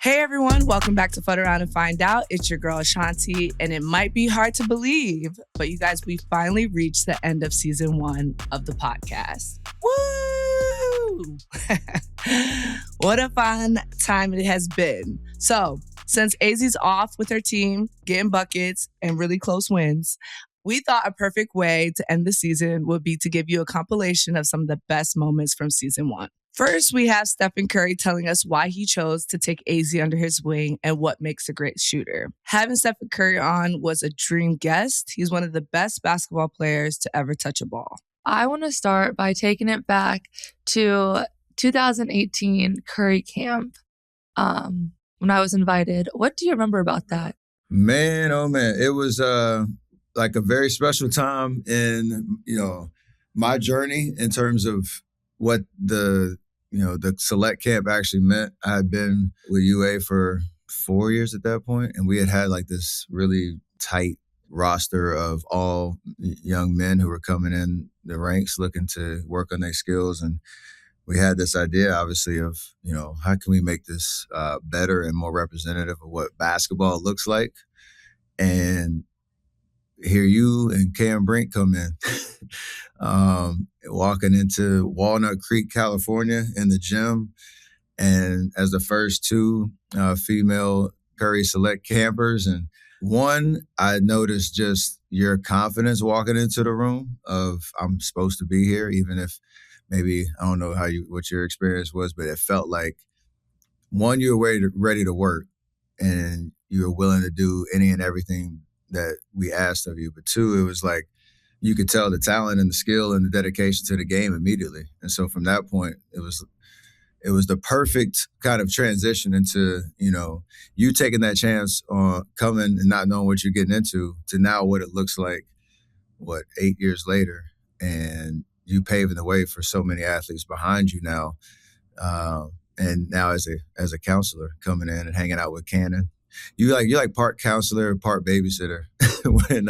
Hey everyone, welcome back to Fudd Around and Find Out. It's your girl Ashanti, and it might be hard to believe, but you guys, we finally reached the end of season 1 of the podcast. Woo! What a fun time it has been. So, since Azzi's off with her team, getting buckets and really close wins, we thought a perfect way to end the season would be to give you a compilation of some of the best moments from season 1. First, we have Stephen Curry telling us why he chose to take Azzi under his wing and what makes a great shooter. Having Stephen Curry on was a dream guest. He's one of the best basketball players to ever touch a ball. I want to start by taking it back to 2018 Curry Camp when I was invited. What do you remember about that? Man, oh man. It was like a very special time in, my journey in terms of what the select camp actually meant. I had been with UA for 4 years at that point, and we had like this really tight roster of all young men who were coming in the ranks looking to work on their skills. And we had this idea, obviously, of, how can we make this better and more representative of what basketball looks like? And here you and Cam Brink come in, walking into Walnut Creek, California in the gym. And as the first two female Curry Select campers, and one, I noticed just your confidence walking into the room of, I'm supposed to be here, even if maybe, I don't know what your experience was, but it felt like, one, you were ready to work and you were willing to do any and everything that we asked of you. But two, it was like, you could tell the talent and the skill and the dedication to the game immediately. And so from that point, it was the perfect kind of transition into, you taking that chance on coming and not knowing what you're getting into to now what it looks like, 8 years later, and you paving the way for so many athletes behind you now. And now as a counselor coming in and hanging out with Cannon. You're like part counselor, part babysitter when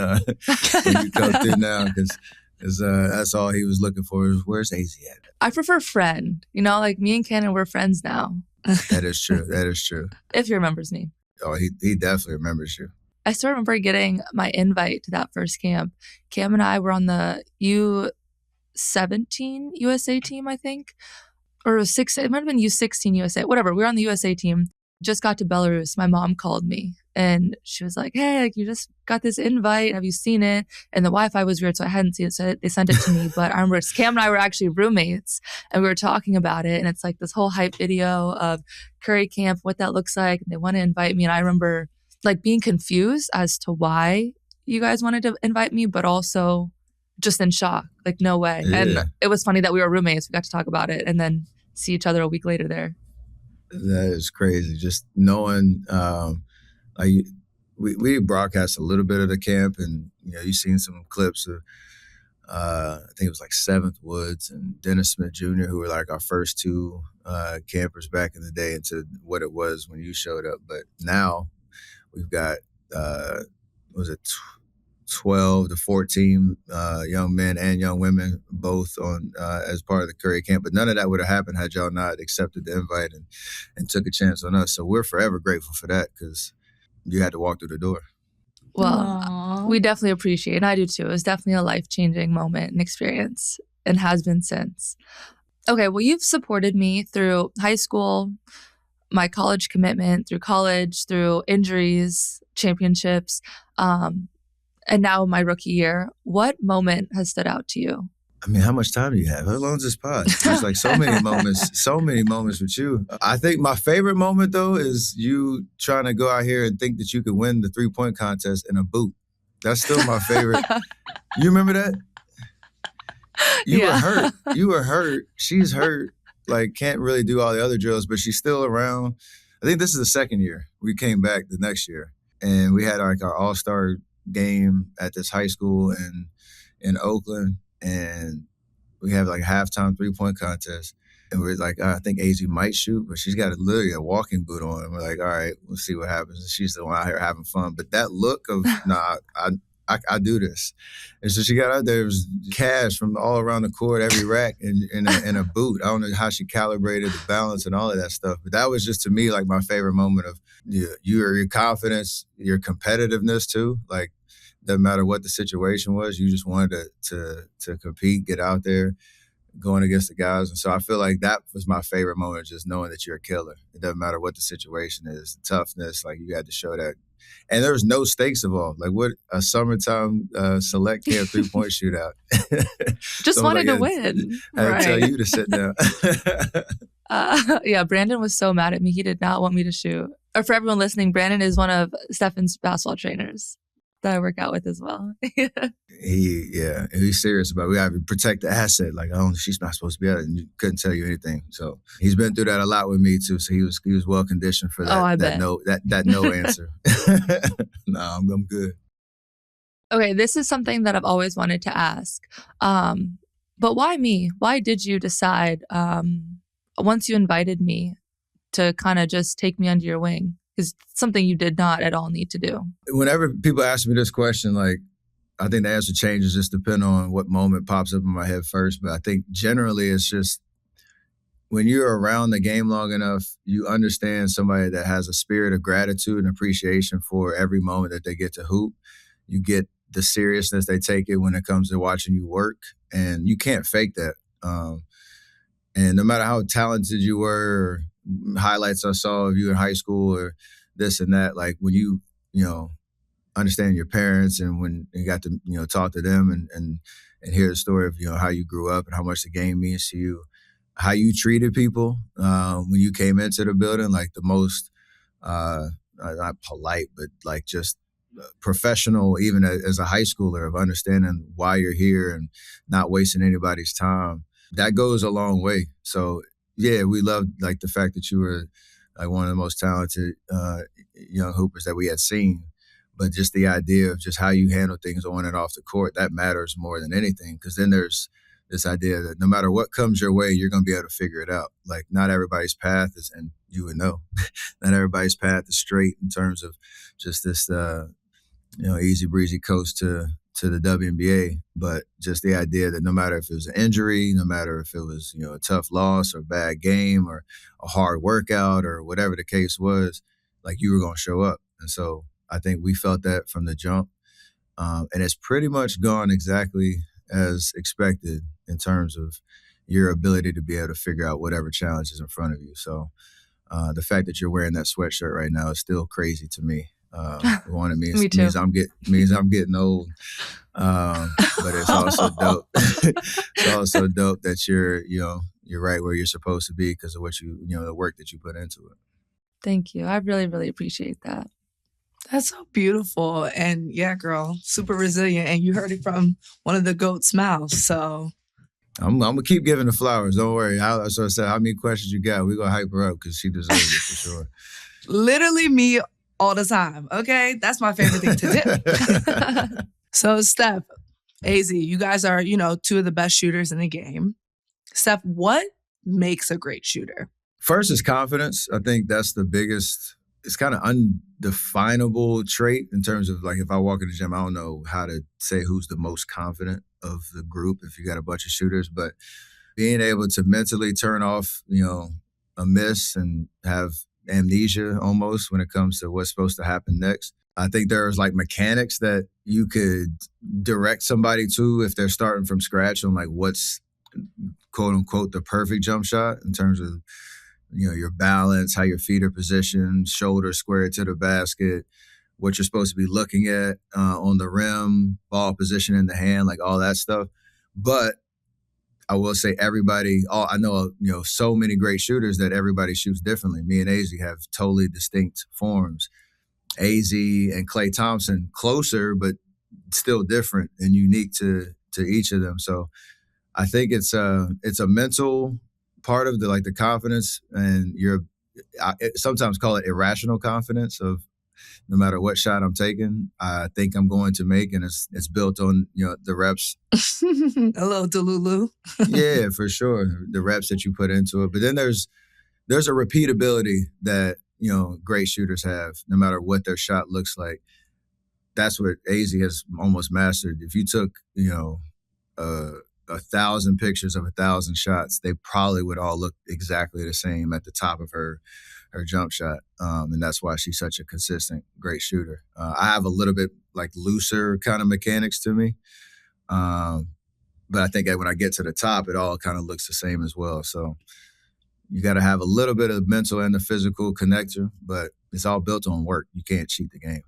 you come through now, because that's all he was looking for. Is where's Azzi at? I prefer friend. Like me and Cannon, we're friends now. That is true. That is true. If he remembers me. Oh, he definitely remembers you. I still remember getting my invite to that first camp. Cam and I were on the U17 USA team, I think. Or it might have been U16 USA. Whatever. We were on the USA team. Just got to Belarus. My mom called me and she was like, hey, you just got this invite. Have you seen it? And the Wi-Fi was weird, so I hadn't seen it. So they sent it to me. But I remember Cam and I were actually roommates and we were talking about it. And it's like this whole hype video of Curry Camp, what that looks like. And they want to invite me. And I remember like being confused as to why you guys wanted to invite me, but also just in shock. Like, no way. Yeah. And it was funny that we were roommates. We got to talk about it and then see each other a week later there. That is crazy. Just knowing, we broadcast a little bit of the camp, and you've seen some clips of, I think it was like Seventh Woods and Dennis Smith Jr., who were like our first two campers back in the day, into what it was when you showed up. But now we've got 12 to 14 young men and young women, both on as part of the Curry Camp. But none of that would have happened had y'all not accepted the invite and took a chance on us. So we're forever grateful for that, because you had to walk through the door. Well, Aww. We definitely appreciate it. And I do too. It was definitely a life-changing moment and experience, and has been since. Okay, well, you've supported me through high school, my college commitment, through college, through injuries, championships, and now my rookie year. What moment has stood out to you? I mean, how much time do you have? How long is this pod? There's like so many moments with you. I think my favorite moment, though, is you trying to go out here and think that you could win the 3-point contest in a boot. That's still my favorite. You remember that? You were hurt. She's hurt. Like, can't really do all the other drills, but she's still around. I think this is the second year. We came back the next year, and we had our all-star game at this high school in Oakland, and we have like a halftime 3-point contest, and we're like, I think Azzi might shoot, but she's got literally a walking boot on, and we're like, all right, we'll see what happens. And she's the one out here having fun. But that look of, I do this. And so she got out there, it was cash from all around the court, every rack in a boot. I don't know how she calibrated the balance and all of that stuff. But that was just, to me, like my favorite moment of your confidence, your competitiveness too. Like, doesn't matter what the situation was, you just wanted to compete, get out there, going against the guys. And so I feel like that was my favorite moment, just knowing that you're a killer. It doesn't matter what the situation is, the toughness, like you had to show that. And there was no stakes involved. Like, what a summertime select camp 3-point shootout. Just wanted to win. I had to tell you to sit down. Yeah, Brandon was so mad at me. He did not want me to shoot. Or for everyone listening, Brandon is one of Stefan's basketball trainers that I work out with as well. He's serious about it. We have to protect the asset. Like, oh, she's not supposed to be out, and you couldn't tell you anything. So he's been through that a lot with me too. So he was well conditioned for that. Oh, I bet. That no answer. No, I'm good. Okay, this is something that I've always wanted to ask. But why me? Why did you decide once you invited me to kind of just take me under your wing? Because it's something you did not at all need to do. Whenever people ask me this question, like, I think the answer changes just depending on what moment pops up in my head first. But I think generally it's just when you're around the game long enough, you understand somebody that has a spirit of gratitude and appreciation for every moment that they get to hoop. You get the seriousness they take it when it comes to watching you work, and you can't fake that. And no matter how talented you were, or highlights I saw of you in high school or this and that, like when you understand your parents and when you got to, talk to them and hear the story of, how you grew up and how much the game means to you, how you treated people when you came into the building, like the most, not polite, but like just professional, even as a high schooler, of understanding why you're here and not wasting anybody's time. That goes a long way. So yeah, we loved like the fact that you were like one of the most talented young hoopers that we had seen. But just the idea of just how you handle things on and off the court, that matters more than anything. Because then there's this idea that no matter what comes your way, you're going to be able to figure it out. Like, not everybody's path is, and you would know, not everybody's path is straight in terms of just this, easy breezy coast to the WNBA. But just the idea that no matter if it was an injury, no matter if it was, a tough loss or bad game or a hard workout or whatever the case was, like you were going to show up. And so I think we felt that from the jump. And it's pretty much gone exactly as expected in terms of your ability to be able to figure out whatever challenge is in front of you. So the fact that you're wearing that sweatshirt right now is still crazy to me. One, it means, Me too. means I'm getting old. But it's also dope. It's also dope that you're right where you're supposed to be because of what the work that you put into it. Thank you. I really, really appreciate that. That's so beautiful. And yeah, girl, super resilient. And you heard it from one of the GOAT's mouths. So I'm going to keep giving the flowers. Don't worry. So I said, how many questions you got? We're going to hype her up because she deserves it for sure. Literally me all the time. Okay. That's my favorite thing to do. So Steph, Azzi, you guys are, two of the best shooters in the game. Steph, what makes a great shooter? First is confidence. I think that's the biggest. It's kind of undefinable trait in terms of like if I walk in the gym, I don't know how to say who's the most confident of the group if you got a bunch of shooters, but being able to mentally turn off, a miss and have amnesia almost when it comes to what's supposed to happen next. I think there's like mechanics that you could direct somebody to if they're starting from scratch on like what's quote unquote the perfect jump shot in terms of your balance, how your feet are positioned, shoulders squared to the basket, what you're supposed to be looking at on the rim, ball position in the hand, like all that stuff. But I will say I know, so many great shooters that everybody shoots differently. Me and Azzi have totally distinct forms. Azzi and Klay Thompson, closer, but still different and unique to each of them. So I think it's a mental part of the confidence, and I sometimes call it irrational confidence of no matter what shot I'm taking, I think I'm going to make, and it's built on the reps. A little Delulu. Yeah, for sure, the reps that you put into it. But then there's a repeatability that great shooters have, no matter what their shot looks like. that's what Azzi has almost mastered. If you took, 1,000 pictures of 1,000 shots, they probably would all look exactly the same at the top of her jump shot. And that's why she's such a consistent, great shooter. I have a little bit like looser kind of mechanics to me. But I think that when I get to the top, it all kind of looks the same as well. So you got to have a little bit of the mental and the physical connector, but it's all built on work. You can't cheat the game.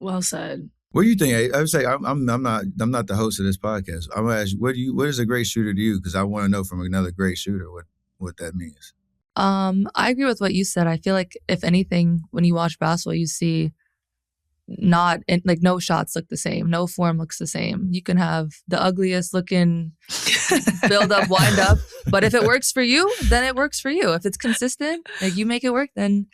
Well said. What do you think? I would say I'm not the host of this podcast. I'm gonna ask you, what is a great shooter to you? Because I want to know from another great shooter what that means. I agree with what you said. I feel like if anything, when you watch basketball, you see no shots look the same, no form looks the same. You can have the ugliest looking build up, wind up, but if it works for you, then it works for you. If it's consistent, like you make it work, then.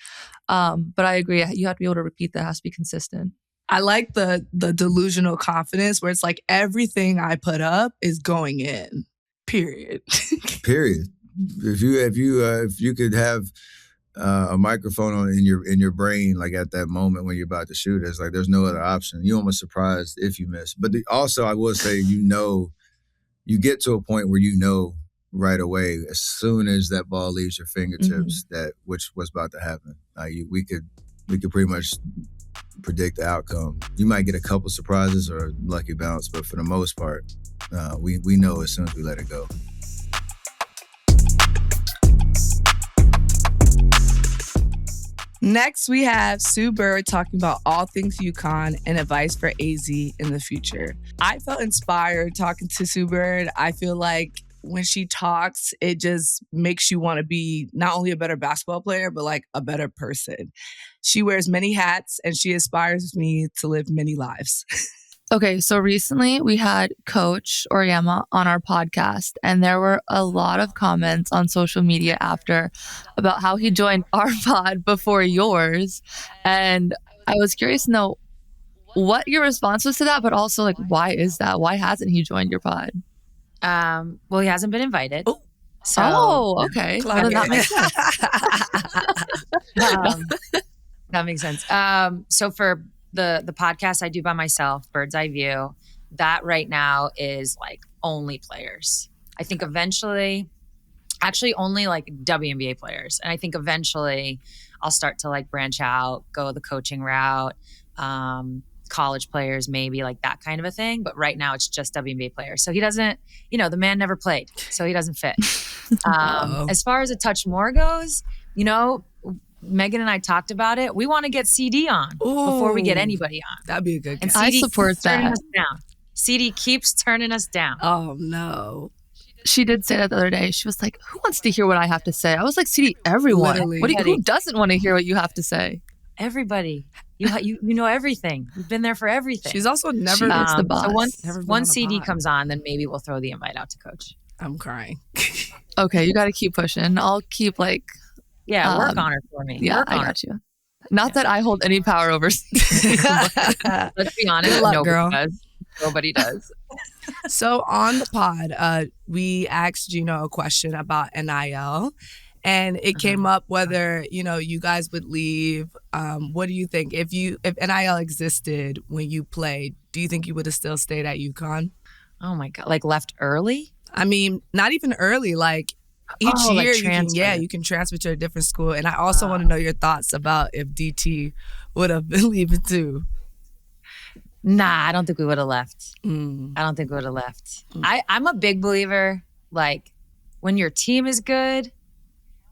But I agree, you have to be able to repeat that. It has to be consistent. I like the delusional confidence where it's like everything I put up is going in. Period. Period. If you could have a microphone in your brain, like at that moment when you're about to shoot, it's like there's no other option. You're almost surprised if you miss. But also, I will say, you get to a point where right away, as soon as that ball leaves your fingertips, that what's about to happen. We could pretty much predict the outcome. You might get a couple surprises or a lucky bounce, but for the most part, we know as soon as we let it go. Next, we have Sue Bird talking about all things UConn and advice for Azzi in the future. I felt inspired talking to Sue Bird. I feel like when she talks, it just makes you want to be not only a better basketball player, but like a better person. She wears many hats and she inspires me to live many lives. Okay, so recently we had Coach Oriema on our podcast, and there were a lot of comments on social media after about how he joined our pod before yours. And I was curious to know what your response was to that, but also like, why is that? Why hasn't he joined your pod? Well, he hasn't been invited. Oh, so, okay. Well, that makes sense. That makes sense. So for the podcast I do by myself, Bird's Eye View, that right now is like only players. I think eventually, actually only like WNBA players. And I think eventually I'll start to like branch out, go the coaching route, college players, maybe like that kind of a thing. But right now it's just WNBA players. So he doesn't, the man never played, so he doesn't fit. As far as A Touch More goes, Megan and I talked about it. We want to get CD on before we get anybody on. That'd be a good guess. I support that. CD keeps turning us down. Oh, no. She did say that the other day. She was like, who wants to hear what I have to say? I was like, CD, everyone. Literally. Who doesn't want to hear what you have to say? Everybody. You know everything. You've been there for everything. She's also never it's the boss. So once CD comes on, then maybe we'll throw the invite out to Coach. I'm crying. Okay, you got to keep pushing. I'll keep work on her for me. Yeah, I got you. Not that I hold any power over. Let's be honest, nobody does. So on the pod, we asked Gino a question about NIL, and it came up whether you guys would leave. What do you think if NIL existed when you played? Do you think you would have still stayed at UConn? Oh my God, like left early? I mean, not even early. Like each year, like you can transfer to a different school. And I also want to know your thoughts about if DT would have been leaving too. Nah, I don't think we would have left. I don't think we would have left. I'm a big believer, like, when your team is good,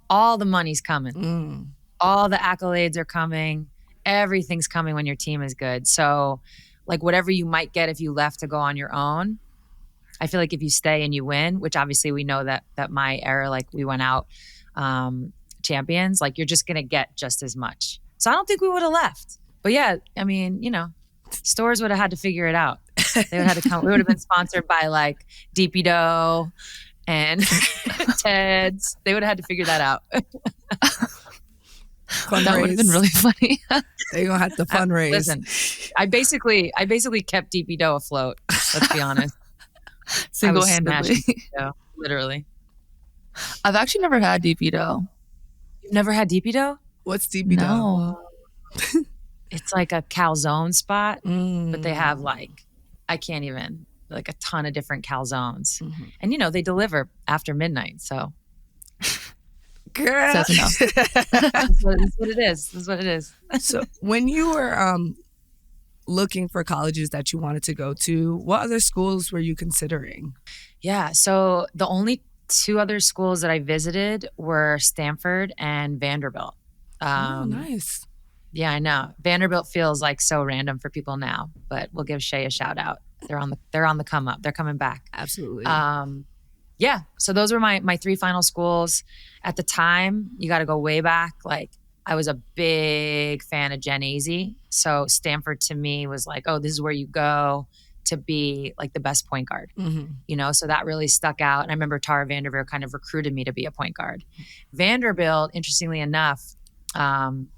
all the money's coming. All the accolades are coming. Everything's coming when your team is good. So, like, whatever you might get if you left to go on your own, I feel like if you stay and you win, which obviously we know that my era, like, we went out champions, like, you're just going to get just as much. So I don't think we would have left. But yeah, I mean, stores would have had to figure it out. They would have had to come. We would have been sponsored by like DP Dough and Ted's. They would have had to figure that out. That would have been really funny. They're gonna have to fundraise. Listen, I basically kept DP Dough afloat. Let's be honest. Single-handedly. Literally. I've actually never had DP Dough. You've never had DP Dough? What's DP Dough? No. It's like a calzone spot, but they have like, I can't even, like a ton of different calzones. And, you know, they deliver after midnight. So, girl. That's enough. that's what it is. That's what it is. So when you were looking for colleges that you wanted to go to, what other schools were you considering? Yeah. So the only 2 other schools that I visited were Stanford and Vanderbilt. Oh, nice. Yeah, I know. Vanderbilt feels like so random for people now, but we'll give Shay a shout out. They're on the come up. They're coming back. Absolutely. Yeah. So those were my 3 final schools. At the time, you got to go way back. Like, I was a big fan of Jen Azzi. So Stanford to me was like, oh, this is where you go to be like the best point guard. You know, so that really stuck out. And I remember Tara Vanderveer kind of recruited me to be a point guard. Vanderbilt, interestingly enough,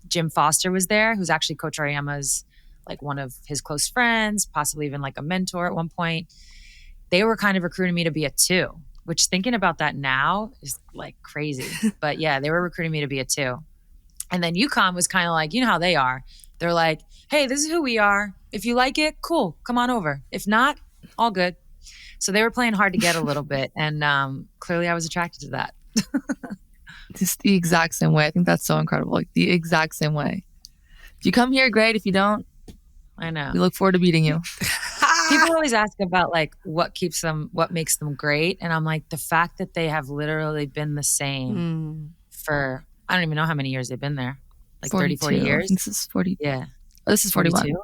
Jim Foster was there, who's actually Coach Auriemma's like one of his close friends, possibly even like a mentor at one point. They were kind of recruiting me to be a 2, which thinking about that now is like crazy. But yeah, they were recruiting me to be a 2. And then UConn was kind of like, you know how they are. They're like, hey, this is who we are. If you like it, cool, come on over. If not, all good. So they were playing hard to get a little bit. And clearly I was attracted to that. Just the exact same way. I think that's so incredible. Like the exact same way. If you come here, great. If you don't, I know. we look forward to meeting you. People always ask about like what makes them great. And I'm like, the fact that they have literally been the same for, I don't even know how many years they've been there. Like 30, 40 years. This is 40. Yeah. Oh, this is 41. 42? Wow.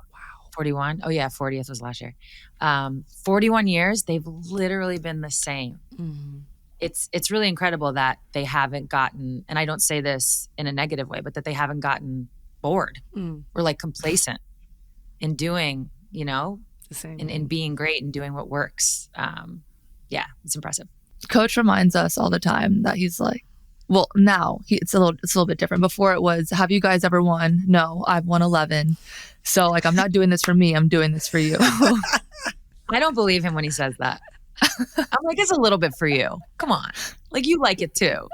41. Oh yeah. 40th was last year. 41 years. They've literally been the same. It's really incredible that they haven't gotten, and I don't say this in a negative way, but that they haven't gotten bored or like complacent in doing, you know, The same. in being great and doing what works. Yeah, it's impressive. Coach reminds us all the time that he's like, well, now it's a little bit different. Before it was, have you guys ever won? No, I've won 11. So like, I'm not doing this for me. I'm doing this for you. I don't believe him when he says that. I'm like, it's a little bit for you. Come on. Like, you like it too.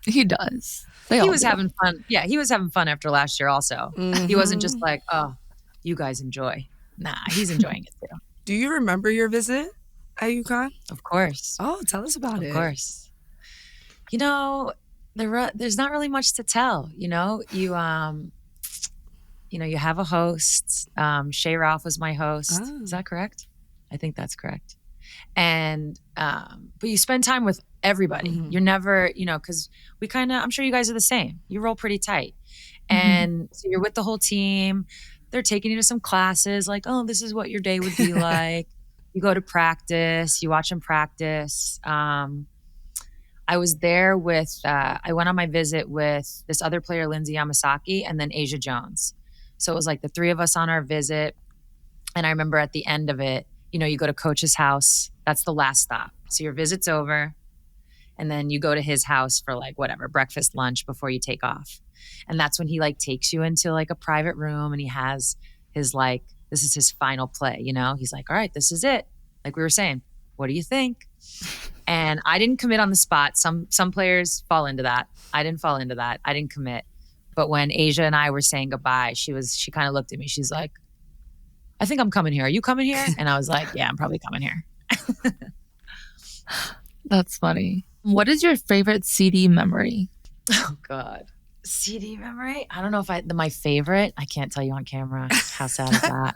He does. He was having fun. Yeah, he was having fun after last year also. He wasn't just like, oh, you guys enjoy. Nah, he's enjoying it too. Do you remember your visit at UConn? Of course. Oh, tell us about it. Of course. You know, there's not really much to tell. You know, you have a host. Shay Ralph was my host. Oh. Is that correct? I think that's correct. And but you spend time with everybody. You're never, you know, because I'm sure you guys are the same. You roll pretty tight. And so you're with the whole team. They're taking you to some classes like, oh, this is what your day would be like. You go to practice, you watch them practice. I was there with, I went on my visit with this other player, Lindsay Yamasaki, and then Asia Jones. So it was like the 3 of us on our visit. And I remember at the end of it, you know, you go to Coach's house. That's the last stop. So your visit's over. And then you go to his house for like whatever, breakfast, lunch before you take off. And that's when he like takes you into like a private room and he has his like, this is his final play, you know? He's like, all right, this is it. Like we were saying, what do you think? And I didn't commit on the spot. Some players fall into that. I didn't fall into that. I didn't commit. But when Asia and I were saying goodbye, she kind of looked at me. She's like, I think I'm coming here. Are you coming here? And I was like, yeah, I'm probably coming here. That's funny. What is your favorite CD memory? Oh God. CD memory? I don't know if my favorite. I can't tell you on camera. How sad is that?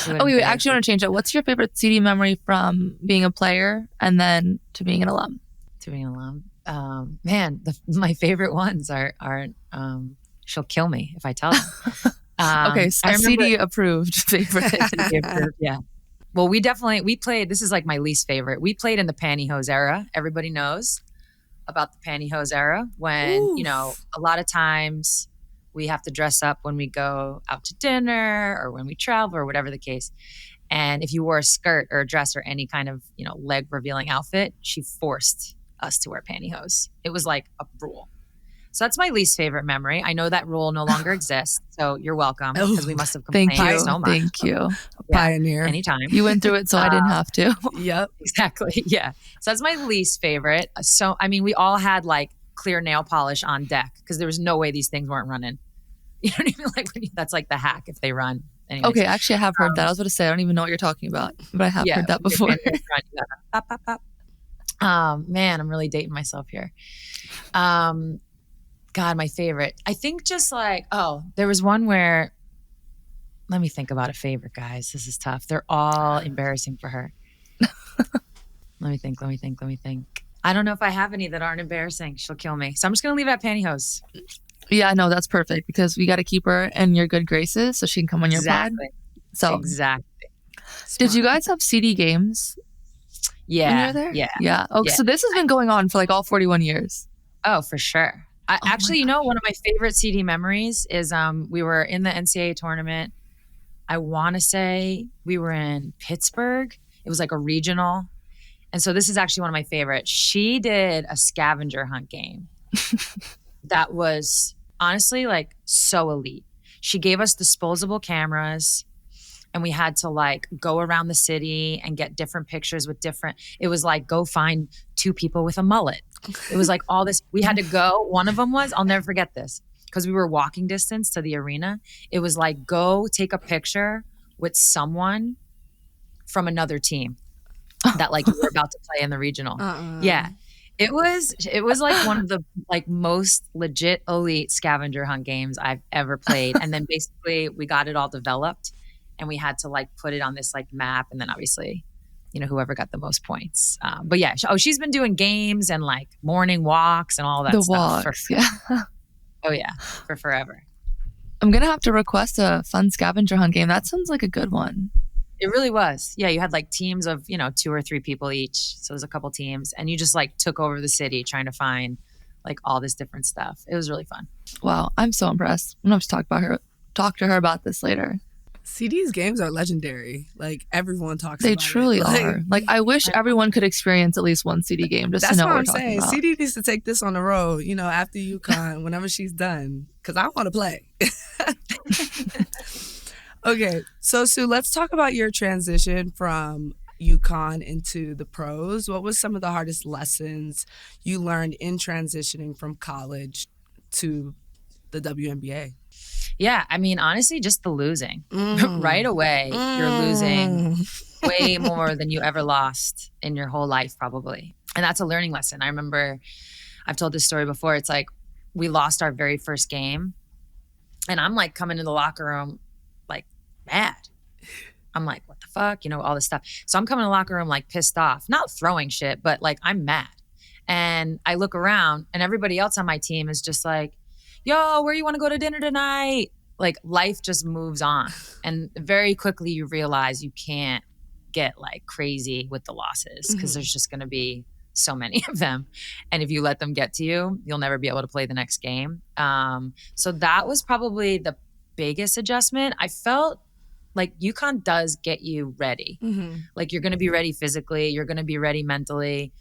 Oh, wait. Actually, I want to change that. What's your favorite CD memory from being a player and then to being an alum? To being an alum? Man, my favorite ones are she'll kill me if I tell her. Okay, so CD approved favorite. Yeah. Well, we played, this is like my least favorite. We played in the pantyhose era. Everybody knows about the pantyhose era when, you know, a lot of times we have to dress up when we go out to dinner or when we travel or whatever the case. And if you wore a skirt or a dress or any kind of, you know, leg revealing outfit, she forced us to wear pantyhose. It was like a rule. So that's my least favorite memory. I know that rule no longer exists. So you're welcome because we must have complained so much. Thank you. Yeah, pioneer. Anytime. You went through it, so I didn't have to. Yep. Exactly. Yeah. So that's my least favorite. So, I mean, we all had like clear nail polish on deck because there was no way these things weren't running. You know what I mean? Like that's like the hack if they run. Anyways. Okay, actually, I have heard that. I was going to say, I don't even know what you're talking about, but I have heard that before. Pop, pop, pop. Man, I'm really dating myself here. God, my favorite. I think just like, there was one where, let me think about a favorite, guys. This is tough. They're all embarrassing for her. Let me think. I don't know if I have any that aren't embarrassing. She'll kill me. So I'm just going to leave it at pantyhose. Yeah, no, that's perfect because we got to keep her in your good graces so she can come on your pod. So exactly. Did you guys have CD games? Yeah. When you were there? Yeah. Oh, so this has been going on for like all 41 years. Oh, for sure. Actually, you know, one of my favorite CD memories is we were in the NCAA tournament. I want to say we were in Pittsburgh. It was like a regional. And so this is actually one of my favorites. She did a scavenger hunt game that was honestly like so elite. She gave us disposable cameras and we had to like go around the city and get different pictures with different, it was like go find 2 people with a mullet. It was like all this, we had to go, one of them was, I'll never forget this, because we were walking distance to the arena. It was like go take a picture with someone from another team that like you were about to play in the regional. Yeah. It was like one of the like most legit elite scavenger hunt games I've ever played. And then basically we got it all developed and we had to like put it on this like map. And then obviously, you know, whoever got the most points. But yeah, she's been doing games and like morning walks and all that stuff. For forever. I'm going to have to request a fun scavenger hunt game. That sounds like a good one. It really was. Yeah, you had like teams of, 2 or 3 people each. So it was a couple teams. And you just like took over the city trying to find like all this different stuff. It was really fun. Wow, I'm so impressed. I'm going to have to talk to her about this later. CD's games are legendary. Like everyone talks about it. They truly are. Like I wish everyone could experience at least one CD game just to know what we're talking about. CD needs to take this on the road, after UConn, whenever she's done. Because I want to play. Okay, so Sue, let's talk about your transition from UConn into the pros. What was some of the hardest lessons you learned in transitioning from college to the WNBA? Yeah, I mean, honestly, just the losing. Right away, you're losing way more than you ever lost in your whole life, probably. And that's a learning lesson. I remember, I've told this story before. It's like we lost our very first game. And I'm like coming in the locker room like mad. I'm like, what the fuck? All this stuff. So I'm coming in the locker room like pissed off, not throwing shit, but like I'm mad. And I look around and everybody else on my team is just like, yo, where you want to go to dinner tonight? Like life just moves on. And very quickly you realize you can't get like crazy with the losses because there's just going to be so many of them. And if you let them get to you, you'll never be able to play the next game. So that was probably the biggest adjustment. I felt like UConn does get you ready. Like you're going to be ready physically. You're going to be ready mentally.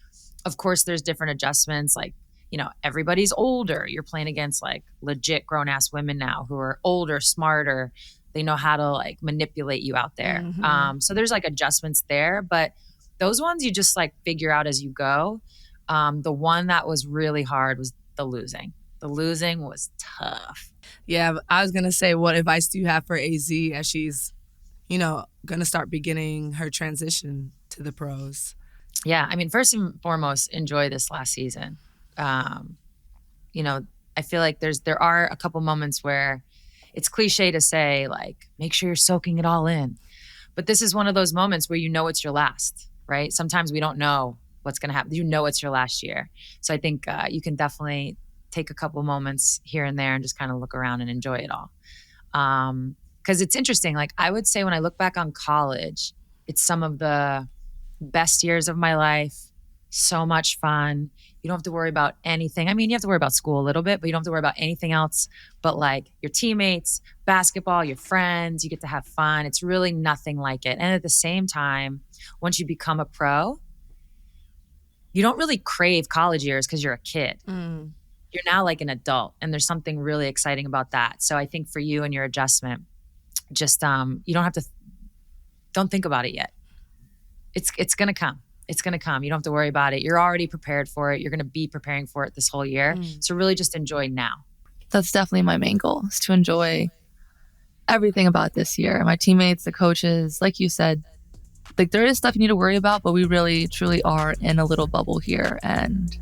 Of course, there's different adjustments. Like, everybody's older. You're playing against like legit grown ass women now who are older, smarter. They know how to like manipulate you out there. So there's like adjustments there, but those ones you just like figure out as you go. The one that was really hard was the losing. The losing was tough. Yeah, I was going to say, what advice do you have for AZ as she's, going to start beginning her transition to the pros? Yeah, I mean, first and foremost, enjoy this last season. I feel like there are a couple moments where it's cliche to say like, make sure you're soaking it all in. But this is one of those moments where it's your last, right? Sometimes we don't know what's going to happen. It's your last year. So I think you can definitely take a couple moments here and there and just kind of look around and enjoy it all. Because it's interesting. Like I would say when I look back on college, it's some of the best years of my life. So much fun. You don't have to worry about anything. I mean, you have to worry about school a little bit, but you don't have to worry about anything else but like your teammates, basketball, your friends. You get to have fun. It's really nothing like it. And at the same time, once you become a pro, you don't really crave college years because you're a kid. You're now like an adult, and there's something really exciting about that. So I think for you and your adjustment, just you don't have to, don't think about it yet. It's going to come. It's going to come. You don't have to worry about it. You're already prepared for it. You're going to be preparing for it this whole year. So really just enjoy now. That's definitely my main goal, is to enjoy everything about this year. My teammates, the coaches, like you said, like there is stuff you need to worry about, but we really, truly are in a little bubble here and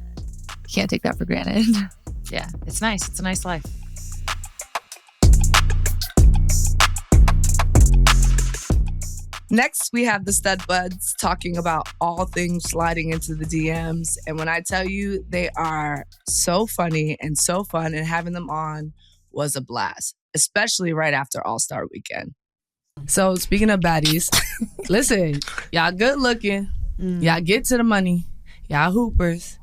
can't take that for granted. Yeah, it's nice. It's a nice life. Next, we have the Studbudz talking about all things sliding into the DMs. And when I tell you, they are so funny and so fun, and having them on was a blast, especially right after All-Star Weekend. So speaking of baddies, listen, y'all good looking, y'all get to the money, y'all hoopers.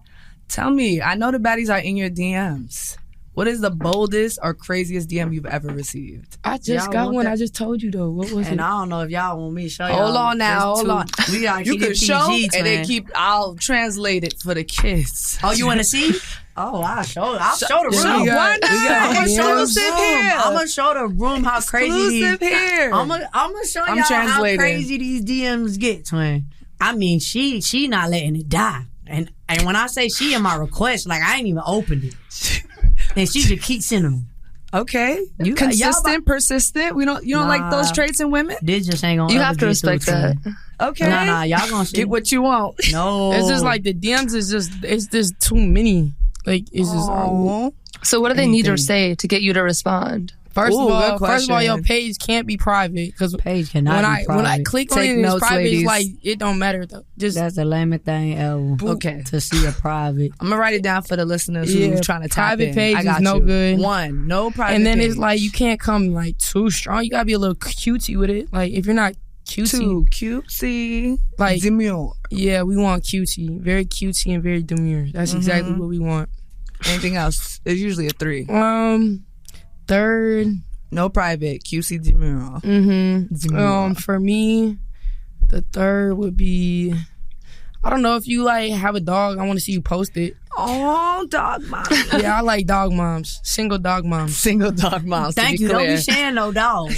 Tell me, I know the baddies are in your DMs. What is the boldest or craziest DM you've ever received? I just got one. I just told you though. What was it? And I don't know if y'all want me to show y'all. Hold on now, hold on. We gotta You keep can it show PG, and then twin. I'll translate it for the kids. Oh, you want to see? Oh, I'll show the Show. room. Why not? I'm gonna show the Exclusive room. here. I'm gonna show the room how crazy Exclusive these. here. I'm gonna show I'm y'all translating. how crazy these DMs get, twin. I mean, she not letting it die. And when I say she in my request, like I ain't even opened it, and she just keeps sending them. Okay. You- Consistent, y'all- persistent. You don't like those traits in women? This just ain't gonna. You ever have to get through, respect that. twin. Okay. Nah, y'all gonna see. Get what you want. No, It's just like the DMs it's just too many. Like it's just Aw. So what do they need to Anything. say to get you to respond? First Ooh, of good all, your question. page can't be private because page cannot when be I private. click on Take it and it's notes, private, ladies. it's like it don't matter though. Just That's the lamest thing ever. Okay. To see a private. I'm gonna write it down for the listeners Yeah, who's trying to tap private in. page I is got no you. good. One, no private and then page. it's like you can't come like too strong. You gotta be a little cutesy with it. Like if you're not cutesy, too cutesy, like demure. yeah, we want cutesy, very cutesy and very demure. That's exactly what we want. Anything else? It's usually a 3. Third, No private, QC demure. Demure. for me, the third would be. I don't know if you like have a dog. I want to see you post it. Oh, dog mom. Yeah, I like dog moms, single dog moms. Single dog moms. Thank to you. be Don't clear. be sharing no dog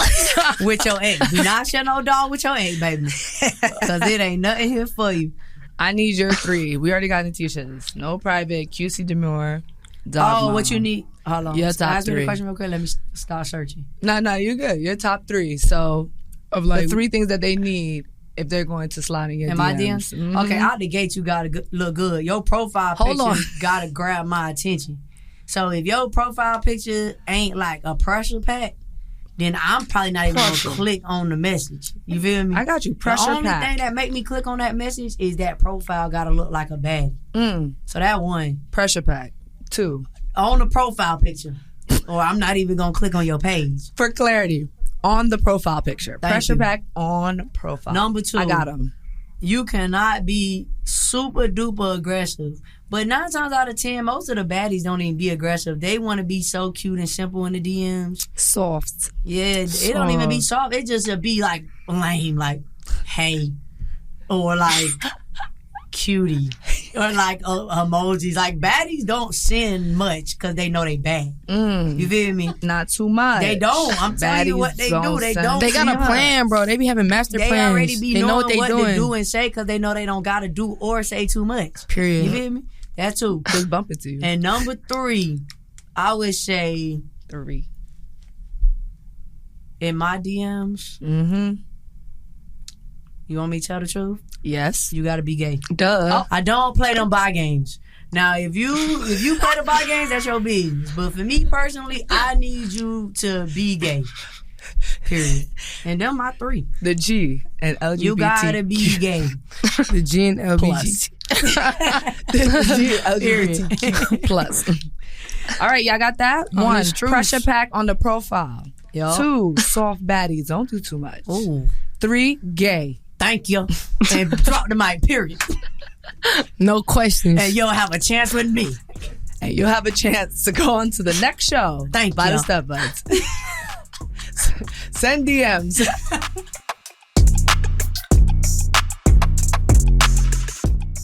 with your ex. Do not share no dog with your ex, baby. Because it ain't nothing here for you. I need your 3. We already got into t-shirts. No private, QC demure, dog mom. What you need? Hold on. Your top Ask me 3. the question real quick. Let me start searching. No, you're good. Your top 3. So Of like the 3 things that they need if they're going to slide in your In DMs. my DMs? Mhm. Okay, out the gate, you gotta look good. Your profile Hold on. picture gotta grab my attention. So if your profile picture ain't like a pressure pack, then I'm probably not even gonna click on the message. You feel me? I got you. Pressure The only pack. thing that make me click on that message is that profile gotta look like a bag. So that one Pressure pack. 2. on the profile picture, or I'm not even gonna click on your page. For clarity, on the profile picture. Thank Pressure you. pack on profile. Number 2, I got them. you cannot be super duper aggressive. But 9 times out of 10, most of the baddies don't even be aggressive. They want to be so cute and simple in the DMs. Soft. Yeah, it don't even be soft. It just be like lame, like hey, or like cutie, or like emojis. Like baddies don't send much because they know they bad. You feel me? Not too much. They don't. I'm telling you what they do. They don't. they got a send plan, bro. They be having master They plans. already be they know knowing what they what doing. to do and say because they know they don't gotta do or say too much. Period. You feel me? That's 2. Just bump it to you. And number 3, I would say 3. in my DMs, you want me to tell the truth? Yes. You gotta be gay. Duh. I don't play them buy games. Now, if you play the buy games, that's your business. But for me personally, I need you to be gay. Period. And them my 3. The G and LGBT. You gotta be gay. The G and LBG. Plus. The G LGBT plus. All right, y'all got that? On 1, this truth. pressure pack on the profile. Yo. 2, soft baddies. Don't do too much. Ooh. 3, gay. Thank you. And drop the mic, period. No questions. And you'll have a chance with me. And you'll have a chance to go on to the next show. Thank by you. the Studbudz. Send DMs.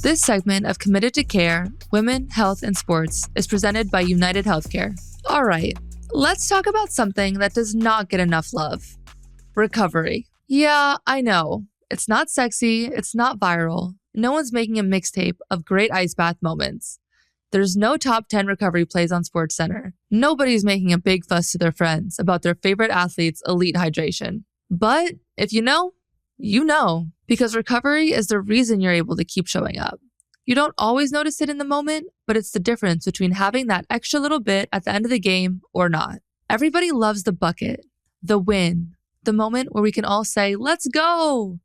This segment of Committed to Care, Women, Health, and Sports is presented by United Healthcare. All right, let's talk about something that does not get enough love. Recovery. Yeah, I know. It's not sexy, it's not viral. No one's making a mixtape of great ice bath moments. There's no top 10 recovery plays on SportsCenter. Nobody's making a big fuss to their friends about their favorite athlete's elite hydration. But if you know, you know, because recovery is the reason you're able to keep showing up. You don't always notice it in the moment, but it's the difference between having that extra little bit at the end of the game or not. Everybody loves the bucket, the win, the moment where we can all say, let's go.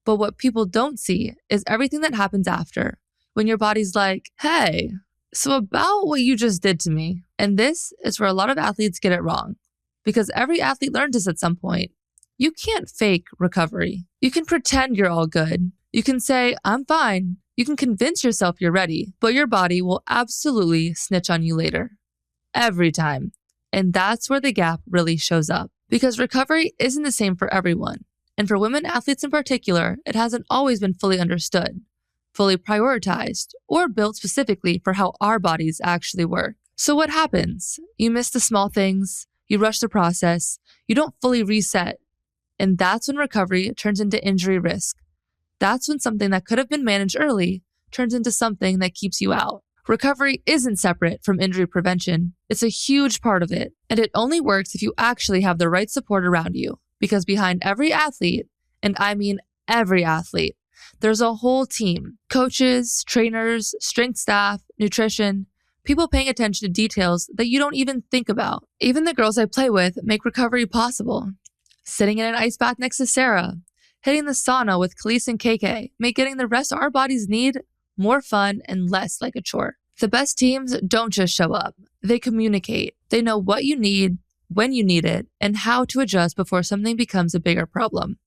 But what people don't see is everything that happens after, when your body's like, hey, so about what you just did to me. And this is where a lot of athletes get it wrong, because every athlete learns this at some point. You can't fake recovery. You can pretend you're all good. You can say, I'm fine. You can convince yourself you're ready, but your body will absolutely snitch on you later. Every time. And that's where the gap really shows up, because recovery isn't the same for everyone. And for women athletes in particular, it hasn't always been fully understood, fully prioritized, or built specifically for how our bodies actually work. So what happens? You miss the small things, you rush the process, you don't fully reset. And that's when recovery turns into injury risk. That's when something that could have been managed early turns into something that keeps you out. Recovery isn't separate from injury prevention. It's a huge part of it. And it only works if you actually have the right support around you. Because behind every athlete, and I mean every athlete, there's a whole team. Coaches, trainers, strength staff, nutrition, people paying attention to details that you don't even think about. Even the girls I play with make recovery possible. Sitting in an ice bath next to Sarah, hitting the sauna with Khalees and KK make getting the rest our bodies need more fun and less like a chore. The best teams don't just show up. They communicate. They know what you need, when you need it, and how to adjust before something becomes a bigger problem.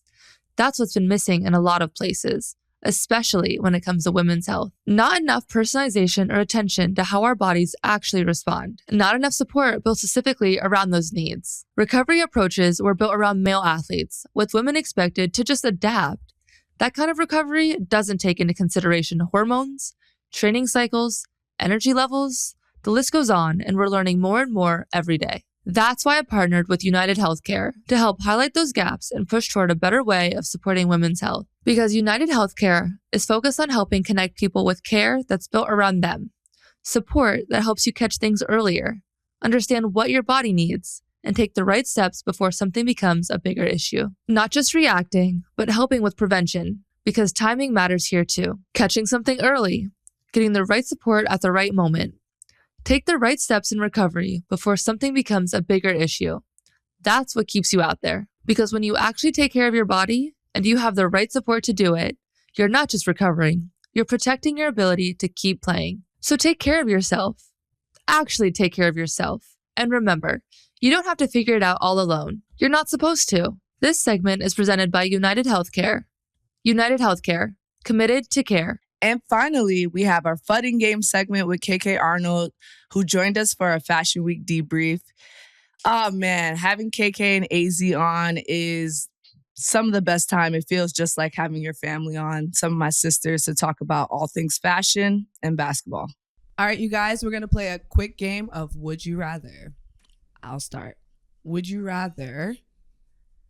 That's what's been missing in a lot of places, especially when it comes to women's health. Not enough personalization or attention to how our bodies actually respond. Not enough support built specifically around those needs. Recovery approaches were built around male athletes, with women expected to just adapt. That kind of recovery doesn't take into consideration hormones, training cycles, energy levels. The list goes on, and we're learning more and more every day. That's why I partnered with United Healthcare to help highlight those gaps and push toward a better way of supporting women's health. Because United Healthcare is focused on helping connect people with care that's built around them. Support that helps you catch things earlier, understand what your body needs, and take the right steps before something becomes a bigger issue. Not just reacting, but helping with prevention, because timing matters here too. Catching something early, getting the right support at the right moment. Take the right steps in recovery before something becomes a bigger issue. That's what keeps you out there. Because when you actually take care of your body and you have the right support to do it, you're not just recovering, you're protecting your ability to keep playing. So take care of yourself. Actually take care of yourself. And remember, you don't have to figure it out all alone. You're not supposed to. This segment is presented by United Healthcare. United Healthcare, committed to care. And finally, we have our Fun and Game segment with KK Arnold, who joined us for our Fashion Week debrief. Oh man, having KK and Azzi on is some of the best time. It feels just like having your family on, some of my sisters, to talk about all things fashion and basketball. All right, you guys, we're going to play a quick game of Would You Rather. I'll start. Would you rather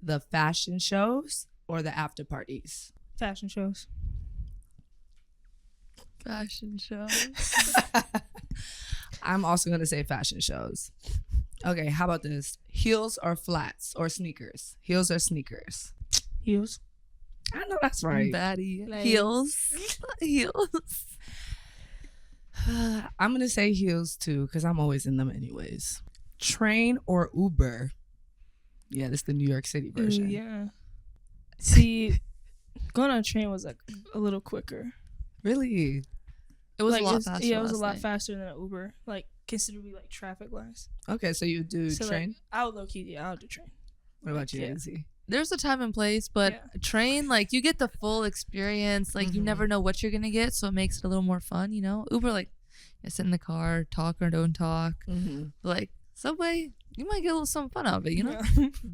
the fashion shows or the after parties? Fashion shows. Fashion shows. I'm also going to say fashion shows. Okay, how about this? Heels or flats or sneakers? Heels or sneakers? Heels. I know that's right. Baddie. Like- Heels. Heels. I'm going to say heels too, because I'm always in them anyways. Train or Uber? Yeah, this is the New York City version. Yeah. See, going on a train was like a little quicker. Really? It was like, a lot faster. Yeah, it was a lot night. faster than an Uber. Like, considerably like traffic wise. Okay, so you do So train? like, I would low key, yeah, I'll do train. What about you, Yeah. Azzi? There's a time and place, but Yeah. train, like, you get the full experience. Like, you never know what you're going to get, so it makes it a little more fun, you know? Uber, like, you sit in the car, talk or don't talk. Like, Subway, you might get a little something fun out of it, you know?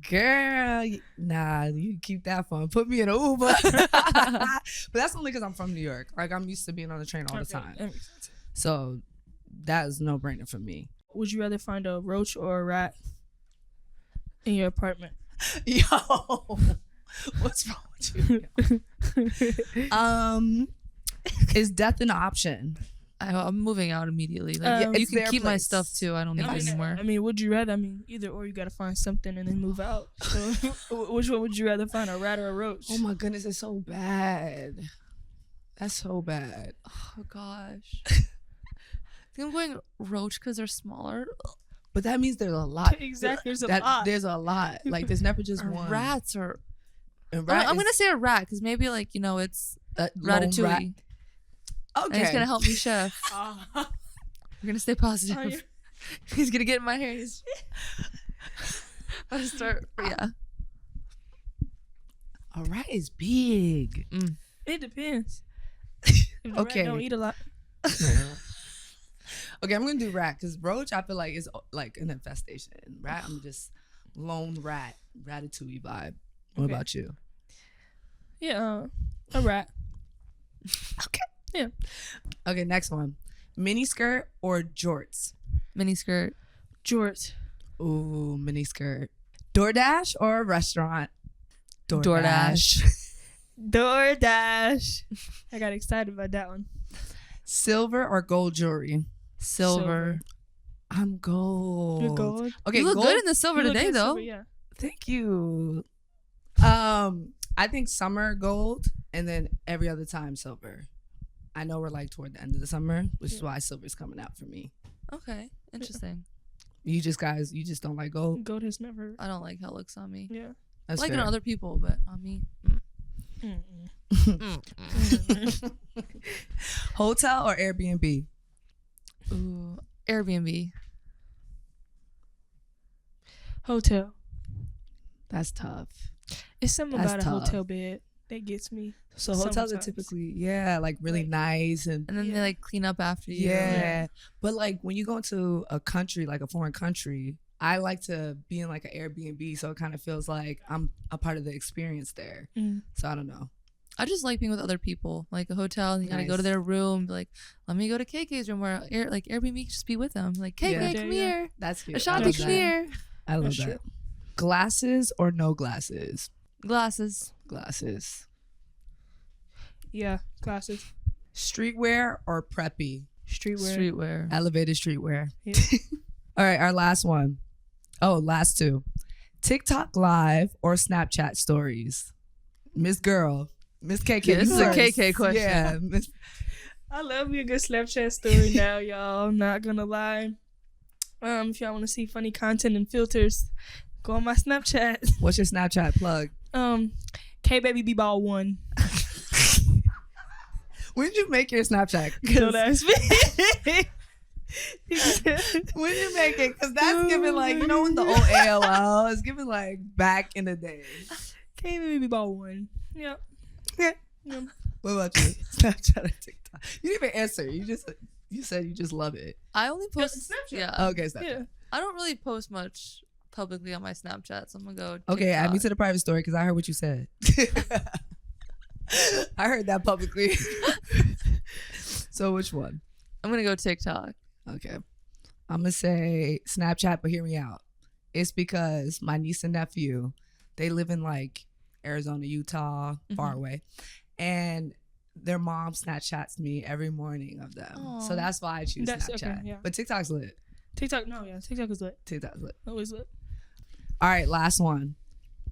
Girl, nah, you keep that fun. Put me in an Uber. But that's only because I'm from New York. Like, I'm used to being on the train all the time. That makes sense. So that is no brainer for me. Would you rather find a roach or a rat in your apartment? Yo, what's wrong with you? Is death an option? I'm moving out immediately. Like, you it's can their keep my place. stuff too. I don't need it anymore. I mean, would you rather? I mean, either or you gotta find something and then move out. So, which one would you rather find, a rat or a roach? Oh my goodness, it's so bad. That's so bad. Oh gosh. I think I'm going roach because they're smaller. But that means there's a lot. Exactly, there's a lot. There's a lot. Like there's never just one. Rats are. And rat I'm is gonna say a rat because maybe like it's a lone ratatouille. rat. And he's Okay. gonna help me chef. We're gonna stay positive. Oh, yeah. He's gonna get in my hair. Let's start. Yeah. A rat is big. It depends. If the rat Okay. don't eat a lot. Okay, I'm gonna do rat because roach I feel like is like an infestation. Rat, I'm just lone rat, ratatouille vibe. What Okay. about you? Yeah, a rat. Okay. Yeah. Okay, next one. Mini skirt or jorts? Mini skirt. Jorts. Ooh, mini skirt. DoorDash or restaurant? DoorDash. DoorDash. I got excited about that one. Silver or gold jewelry? Silver. I'm gold. You're gold. Okay, You look gold. good in the silver You look today, good though. silver, yeah. Thank you. I think summer gold and then every other time silver. I know we're like toward the end of the summer, which is why silver's coming out for me. Okay, interesting. You just don't like gold. Gold has never. I don't like how it looks on me. Yeah. That's I like it fair. on other people, but on me. Hotel or Airbnb? Ooh, Airbnb. Hotel. That's tough. It's something That's about a tough. hotel bed that gets me. So hotels are Sometimes. typically, like really Like- nice and And then they like clean up after you. yeah. But like when you go into a country, like a foreign country, I like to be in like an Airbnb, so it kind of feels like I'm a part of the experience there. Mm. So I don't know. I just like being with other people. Like a hotel, you gotta go to Nice. their room. Be like, let me go to KK's room where Airbnb can just be with them. Like, KK, Yeah. come Yeah. here. That's cute. Ashanti, I love come that. here. I love That's that. true. Glasses or no glasses? Glasses. Glasses. Yeah. Glasses. Streetwear or preppy? Streetwear. Streetwear. Elevated streetwear. Yeah. All right, our last one. Oh, last two. TikTok live or Snapchat stories? Miss Girl. Miss KK. Yeah, this you is a first. KK question. Yeah. Miss- I love me a good Snapchat story now, y'all. I'm not gonna lie. If y'all want to see funny content and filters, go on my Snapchat. What's your Snapchat plug? KBabyBall1. When did you make your Snapchat? Don't ask me. When did you make it? Because that's giving like, you know, when the old AOL is giving like back in the day. KBabyBall1. Yep. Yeah. Yep. What about you? Snapchat or TikTok? You didn't even answer. You said you just love it. I only post. Snapchat. Yeah. Okay, Snapchat. Yeah. I don't really post much publicly on my Snapchat, so I'm gonna go. Okay, add me TikTok. to the private story because I heard what you said. I heard that publicly. So which one? I'm gonna go TikTok. Okay. I'm going to say Snapchat, but hear me out. It's because my niece and nephew, they live in like Arizona, Utah, far away. And their mom Snapchats me every morning of them. Aw. So that's why I choose That's Snapchat. okay, yeah. But TikTok's lit. TikTok, no, yeah. TikTok is lit. TikTok's lit. Always lit. All right, last one.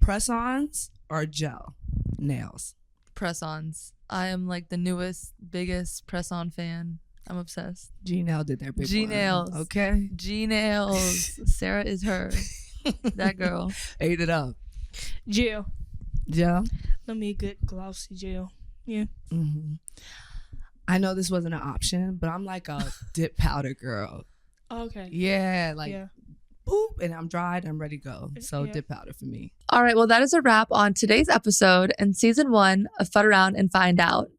Press-ons or gel nails? Press-ons. I am like the newest, biggest press-on fan. I'm obsessed. G-Nail did their big one. G-Nails. Okay. G-Nails. Sarah is her. That girl. Ate it up. Gel. Gel? Let me a good glossy gel. Yeah. Mm-hmm. I know this wasn't an option, but I'm like a dip powder girl. Okay. Yeah, like Yeah. boop, and I'm dried, I'm ready to go. So Yeah. dip powder for me. All right, well, that is a wrap on today's episode and season 1 of Fud Around and Find Out.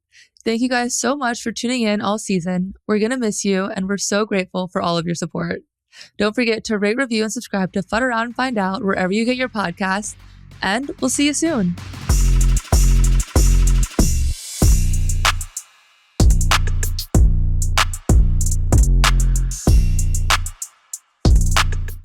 Thank you guys so much for tuning in all season. We're going to miss you, and we're so grateful for all of your support. Don't forget to rate, review, and subscribe to Fud Around and Find Out wherever you get your podcasts, and we'll see you soon.